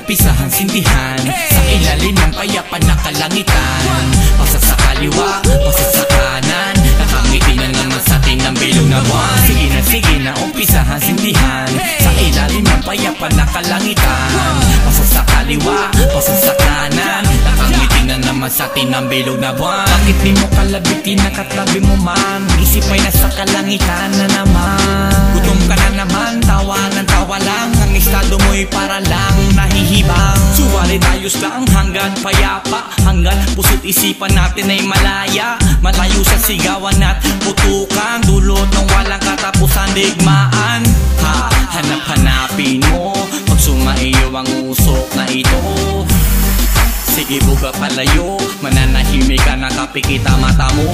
umpisahan sindihan sa ilalim ng payapa na kalangitan. Pasat sa kaliwa, pasat sa kanan, nakangiti na naman sa atin ang bilog na buwan. Sige na umpisahan sindihan sa ilalim ng payapa na kalangitan. Pasat sa kaliwa, pasat sa kanan, nakangiti na naman sa atin ang bilog na buwan. Bakit di mo kalabitin ang katabi mo man? Isip ay nasa kalangitan na naman. Gutom ka na naman, tawa ng tawa lang. Ang estado mo'y para lang nahihibang. Suwalit ayos lang hanggang payapa, hanggang puso't isipan natin ay malaya. Malayo sa sigawan at putukan, dulot ng walang katapusan digmaan. Hanap-hanapin mo pag sumaiyo ang usok na ito. Sige buga palayo, mananahimik ka, nakapikita mata mo.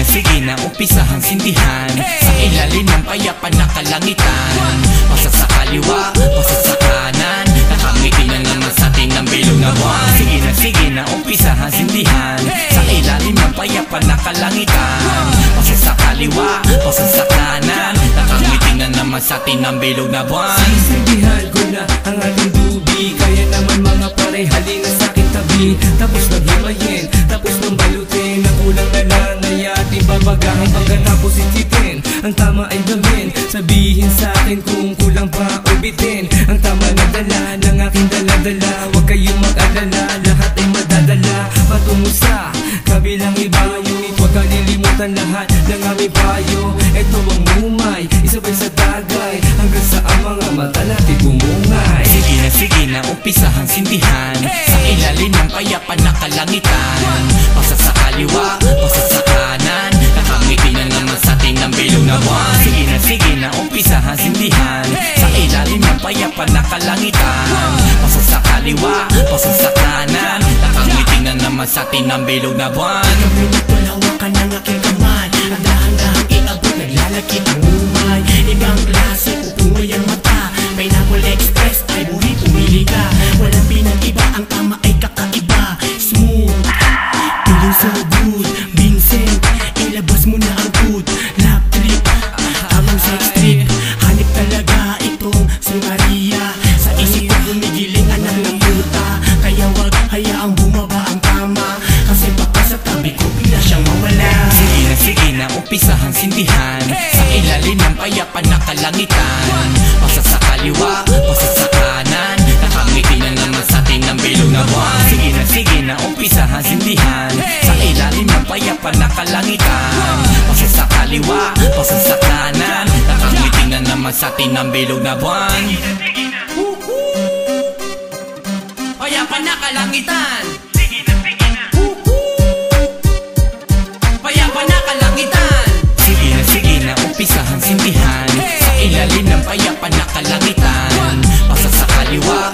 Sige na umpisahan sindihan sa ilalim ng payapa na kalangitan. Pasat sa kaliwa, pasat sa kanan, nakangiti na naman sa atin ang bilog na buwan. Sige na umpisahan sindihan sa ilalim ng payapa na kalangitan. Pasat sa kaliwa, pasat sa kanan, nakangiti na naman sa atin ang bilog na buwan. Sisindihan ko na ang ating dubi, kaya naman mga pare halina sa aking tabi. Tapos naghimayin, tapos nang balutin, ang kulang na lang ay ating babagahin. Pagkatapos isitin, ang tama ay gawin. Sabihin sa akin kung kulang pa o bitin. Ang tama na dala ng aking daladala. Huwag kayong mag-alala, lahat ay madadala patungo sa kabilang iba. Ngunit huwag kalilimutan lahat ng aming payo. Ito ang umay, isabay sa dagay, hanggang sa ang mga mata natin bumungay. Sige na umpisahan sindihan sa ilalim ng payapa na kalangitan. Pasat sa kaliwa, pasat sa kanan, nakangiti na naman sa atin ang bilog na buwan. Sige na umpisahan sindihan sa ilalim ng payapa na kalangitan. Pasat sa kaliwa, pasat sa kanan, nakangiti na naman sa atin ang bilog na buwan. Kapag hawakan ng aking kamay, ang dahan-dahang iabot, naglalakit ang umay. Ibang klase, pupungay ang mata, Pineapple Express ay buhay, pumili ka. Walang pinag-iba, ang tama ay kakaiba. Smooth, feeling so good. Vincent, ilabas mo na ang good. Lap trip, tamang sex trip. Hanip talaga itong si Maria. Sa isip ko gumigiling anak ng puta. Kaya wag hayaang bumaba ang tama, kasi baka sa tabi ko bigla siyang mawala. Sige na umpisahan sindihan sa ilalim ng payapa na kalangitan. Pasat sa kaliwa, pasat sa kanan, nakangiti na naman sa atin ang bilog na buwan. Sige na umpisahan sindihan sa ilalim ng payapa na kalangitan. Pasat sa kaliwa, pasat sa kanan, nakangiti na naman sa atin ang bilog na buwan. Payapa na kalangitan. Payapa na kalangitan. Sige na umpisahan sindihan sa ilalim ng payapa na kalangitan. Pasat sa kaliwa,